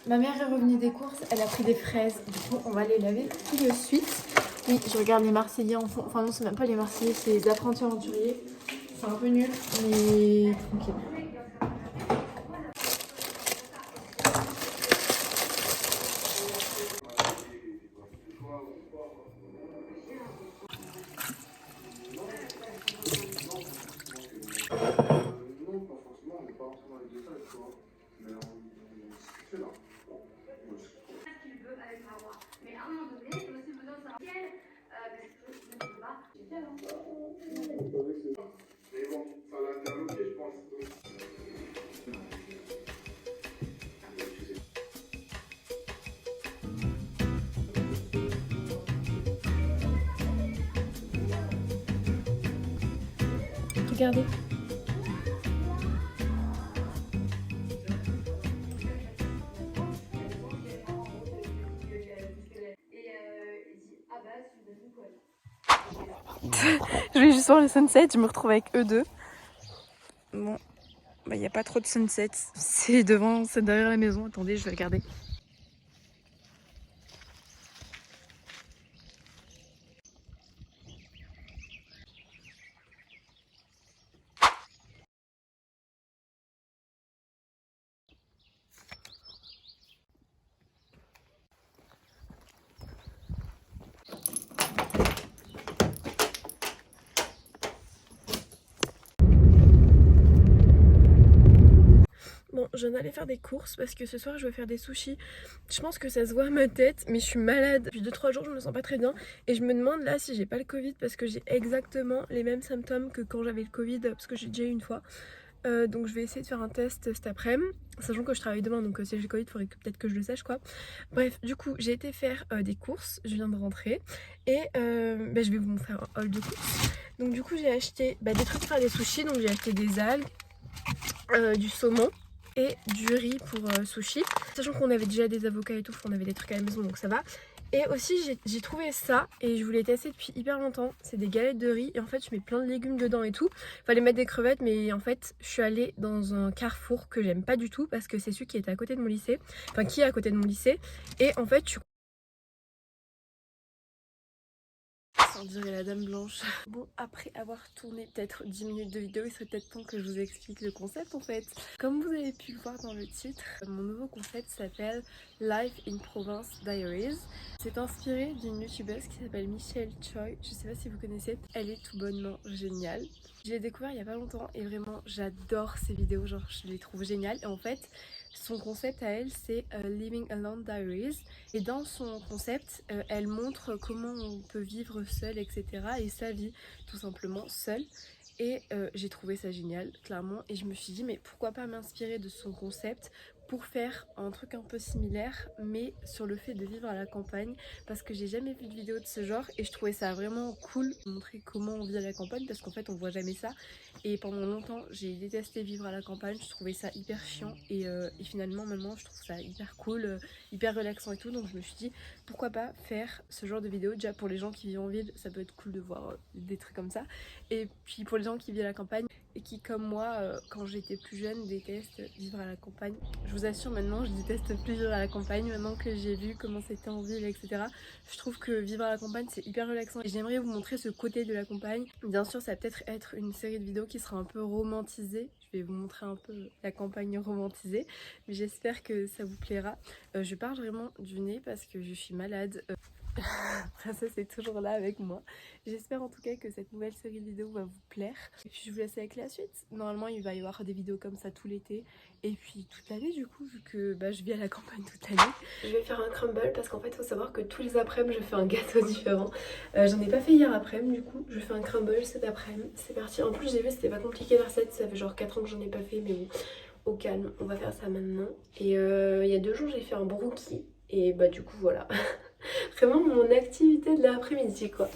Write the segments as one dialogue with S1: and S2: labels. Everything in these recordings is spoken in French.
S1: Ma mère est revenue des courses, elle a pris des fraises. Du coup, on va les laver tout de suite. Oui, je regarde les Marseillais en fond. Enfin non, c'est même pas les Marseillais, c'est les apprentis aventuriers. C'est un peu nul, mais tranquille. Regardez. Je vais juste voir le sunset, je me retrouve avec eux deux. Bon, bah y a pas trop de sunset. C'est devant, c'est derrière la maison. Attendez, je vais regarder. Bon, je viens d'aller faire des courses parce que ce soir je vais faire des sushis. Je pense que ça se voit à ma tête, mais je suis malade. Depuis 2-3 jours, je me sens pas très bien. Et je me demande là si j'ai pas le Covid parce que j'ai exactement les mêmes symptômes que quand j'avais le Covid, parce que j'ai déjà eu une fois. Donc je vais essayer de faire un test cet après-midi, sachant que je travaille demain, donc si j'ai le Covid, il faudrait peut-être que je le sache quoi. Bref, du coup, j'ai été faire des courses, je viens de rentrer. Et je vais vous faire un haul de courses. Donc du coup, j'ai acheté des trucs pour faire des sushis, donc j'ai acheté des algues, du saumon et du riz pour sushi, sachant qu'on avait déjà des avocats et tout, on avait des trucs à la maison donc ça va. Et aussi j'ai trouvé ça et je voulais tester depuis hyper longtemps, c'est des galettes de riz et en fait je mets plein de légumes dedans et tout. Fallait mettre des crevettes mais en fait je suis allée dans un Carrefour que j'aime pas du tout parce que c'est celui qui est à côté de mon lycée, enfin qui est à côté de mon lycée, et en fait on dirait la dame blanche. Bon, après avoir tourné peut-être 10 minutes de vidéo, il serait peut-être temps que je vous explique le concept en fait. Comme vous avez pu le voir dans le titre, mon nouveau concept s'appelle Life in Province Diaries. C'est inspiré d'une youtubeuse qui s'appelle Michelle Choi, je sais pas si vous connaissez. Elle est tout bonnement géniale. Je l'ai découvert il y a pas longtemps et vraiment j'adore ses vidéos, genre je les trouve géniales. Et en fait, son concept à elle c'est Living Alone Diaries. Et dans son concept, elle montre comment on peut vivre seul, etc. Et sa vie tout simplement seule. Et j'ai trouvé ça génial, clairement. Et je me suis dit, mais pourquoi pas m'inspirer de son concept pour faire un truc un peu similaire, mais sur le fait de vivre à la campagne, parce que j'ai jamais vu de vidéo de ce genre et je trouvais ça vraiment cool de montrer comment on vit à la campagne, parce qu'en fait on voit jamais ça. Et pendant longtemps j'ai détesté vivre à la campagne, je trouvais ça hyper chiant et finalement maintenant je trouve ça hyper cool, hyper relaxant et tout, donc je me suis dit pourquoi pas faire ce genre de vidéo. Déjà pour les gens qui vivent en ville, ça peut être cool de voir des trucs comme ça, et puis pour les gens qui vivent à la campagne et qui comme moi quand j'étais plus jeune détestent vivre à la campagne. Je vous assure maintenant je déteste plus vivre à la campagne maintenant que j'ai vu comment c'était en ville, etc. Je trouve que vivre à la campagne c'est hyper relaxant et j'aimerais vous montrer ce côté de la campagne. Bien sûr ça va peut-être être une série de vidéos qui sera un peu romantisée, je vais vous montrer un peu la campagne romantisée, mais j'espère que ça vous plaira. Je parle vraiment du nez parce que je suis malade. Princesse est toujours là avec moi. J'espère en tout cas que cette nouvelle série de vidéos va vous plaire. Et puis je vous laisse avec la suite. Normalement il va y avoir des vidéos comme ça tout l'été. Et puis toute l'année du coup, vu que je vis à la campagne toute l'année. Je vais faire un crumble parce qu'en fait il faut savoir que tous les après-midi je fais un gâteau différent. J'en ai pas fait hier après-midi, du coup je fais un crumble cet après-midi. C'est parti. En plus j'ai vu c'était pas compliqué la recette, ça fait genre 4 ans que j'en ai pas fait, mais bon, au calme, on va faire ça maintenant. Et il y a 2 jours j'ai fait un brookie. Et du coup voilà. Vraiment mon activité de l'après-midi quoi.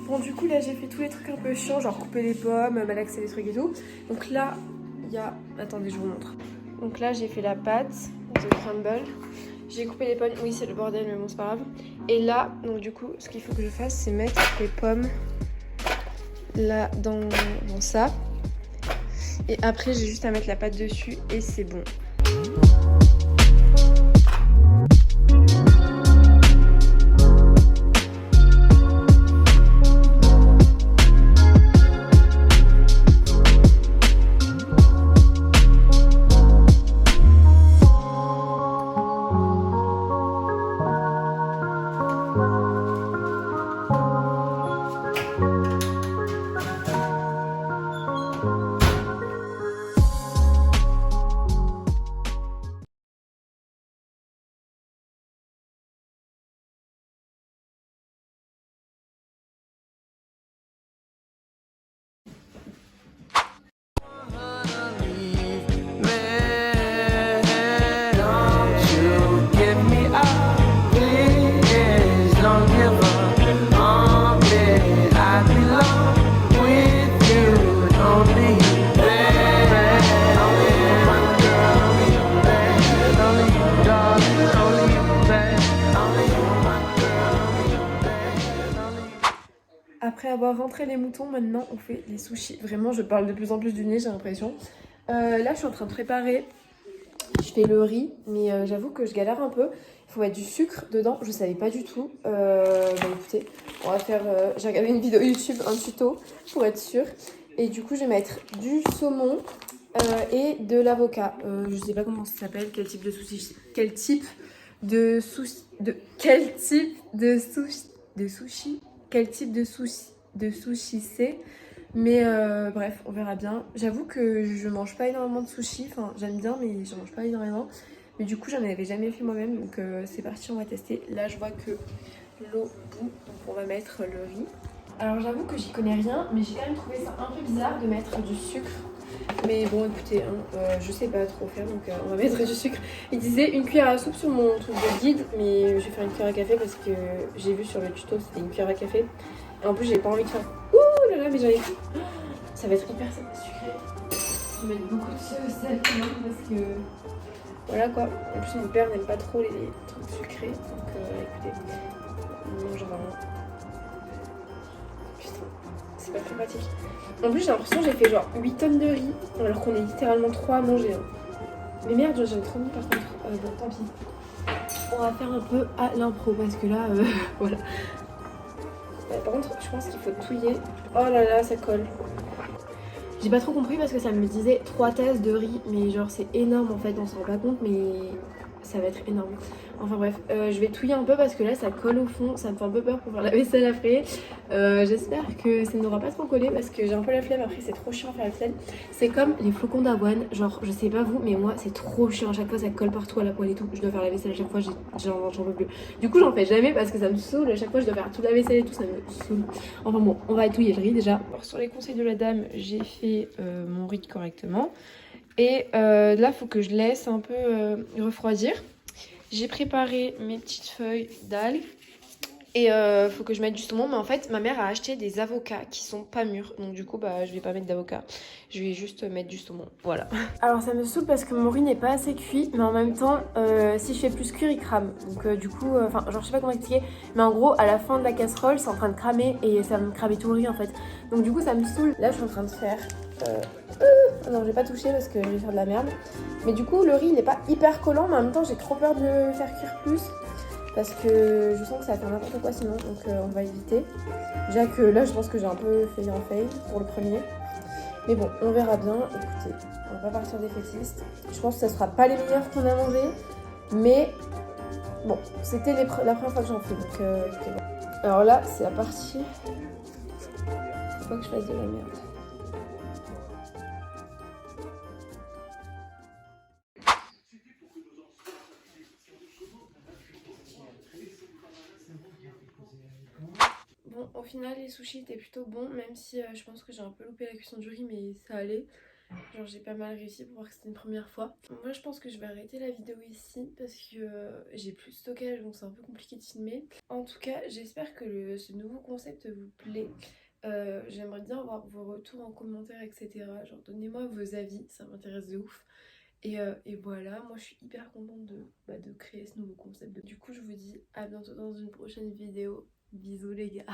S1: Bon du coup là j'ai fait tous les trucs un peu chiants, genre couper les pommes, malaxer les trucs et tout. Donc là il y a... Attendez je vous montre. Donc là j'ai fait la pâte de crumble. J'ai coupé les pommes, oui c'est le bordel mais bon c'est pas grave. Et là, donc du coup, ce qu'il faut que je fasse, c'est mettre les pommes là dans ça. Et après, j'ai juste à mettre la pâte dessus et c'est bon. Après avoir rentré les moutons, maintenant on fait les sushis. Vraiment, je parle de plus en plus du nez, j'ai l'impression. Là, je suis en train de préparer. Je fais le riz, mais j'avoue que je galère un peu. Il faut mettre du sucre dedans, je savais pas du tout. Bah écoutez, on va faire. J'ai regardé une vidéo YouTube, un tuto pour être sûre. Et du coup, je vais mettre du saumon et de l'avocat. Je sais pas comment ça s'appelle, quel type de sushi. Quel type de sushi. Quel type de sushi. De sushi. Quel type de sushi c'est. Mais bref, on verra bien. J'avoue que je mange pas énormément de sushi. Enfin, j'aime bien, mais j'en mange pas énormément. Mais du coup, j'en avais jamais fait moi-même. Donc c'est parti, on va tester. Là, je vois que l'eau bout. Donc on va mettre le riz. Alors j'avoue que j'y connais rien, mais j'ai quand même trouvé ça un peu bizarre de mettre du sucre. Mais bon, écoutez, je sais pas trop faire, donc on va mettre du sucre. Il disait une cuillère à soupe sur mon truc de guide, mais je vais faire une cuillère à café parce que j'ai vu sur le tuto c'était une cuillère à café. Et en plus, j'ai pas envie de faire ouh là là, mais j'en ai. Ça va être hyper sucré. Je vais mettre beaucoup de sel quand même parce que voilà quoi. En plus, mon père n'aime pas trop les trucs sucrés, donc écoutez, on mangera un. Putain, c'est pas très pratique. En plus, j'ai l'impression que j'ai fait genre 8 tonnes de riz, alors qu'on est littéralement 3 à manger. Hein. Mais merde, j'en ai trop mis par contre. Bon, tant pis. On va faire un peu à l'impro parce que là, voilà. Par contre, je pense qu'il faut touiller. Oh là là, ça colle. J'ai pas trop compris parce que ça me disait 3 tasses de riz, mais genre c'est énorme en fait, on s'en rend pas compte, mais ça va être énorme. Enfin bref, je vais touiller un peu parce que là ça colle au fond, ça me fait un peu peur pour faire la vaisselle après. J'espère que ça n'aura pas trop collé parce que j'ai un peu la flemme, après c'est trop chiant à faire la vaisselle. C'est comme les flocons d'avoine, genre je sais pas vous, mais moi c'est trop chiant, à chaque fois ça colle partout à la poêle et tout. Je dois faire la vaisselle à chaque fois, j'en peux plus. Du coup j'en fais jamais parce que ça me saoule, à chaque fois je dois faire toute la vaisselle et tout, ça me saoule. Enfin bon, on va touiller le riz déjà. Alors, sur les conseils de la dame, j'ai fait mon riz correctement. Et là, il faut que je laisse un peu refroidir. J'ai préparé mes petites feuilles d'algues. Et faut que je mette du saumon. Mais en fait, ma mère a acheté des avocats qui sont pas mûrs. Donc du coup, bah, je vais pas mettre d'avocat. Je vais juste mettre du saumon. Voilà. Alors ça me saoule parce que mon riz n'est pas assez cuit. Mais en même temps, si je fais plus cuire, il crame. Donc du coup, enfin, genre je sais pas comment expliquer. Mais en gros, à la fin de la casserole, c'est en train de cramer. Et ça va me cramer tout le riz en fait. Donc du coup, ça me saoule. Là, je suis en train de faire... non, j'ai pas touché parce que je vais faire de la merde. Mais du coup, le riz, il est pas hyper collant. Mais en même temps, j'ai trop peur de le faire cuire plus. Parce que je sens que ça va faire n'importe quoi sinon, donc on va éviter. Déjà que là, je pense que j'ai un peu fait en fail pour le premier. Mais bon, on verra bien. Écoutez, on va partir des fétistes. Je pense que ça sera pas les meilleurs qu'on a mangés. Mais bon, c'était la première fois que j'en fais, donc écoutez. Bon. Alors là, c'est la partie. Faut pas que je fasse de la merde. Bon, au final, les sushis étaient plutôt bons, même si je pense que j'ai un peu loupé la cuisson du riz, mais ça allait. Genre, j'ai pas mal réussi pour voir que c'était une première fois. Moi, je pense que je vais arrêter la vidéo ici parce que j'ai plus de stockage, donc c'est un peu compliqué de filmer. En tout cas, j'espère que ce nouveau concept vous plaît. J'aimerais bien avoir vos retours en commentaire, etc. Genre, donnez-moi vos avis, ça m'intéresse de ouf. Et voilà, moi je suis hyper contente de créer ce nouveau concept. Du coup je vous dis à bientôt dans une prochaine vidéo. Bisous les gars.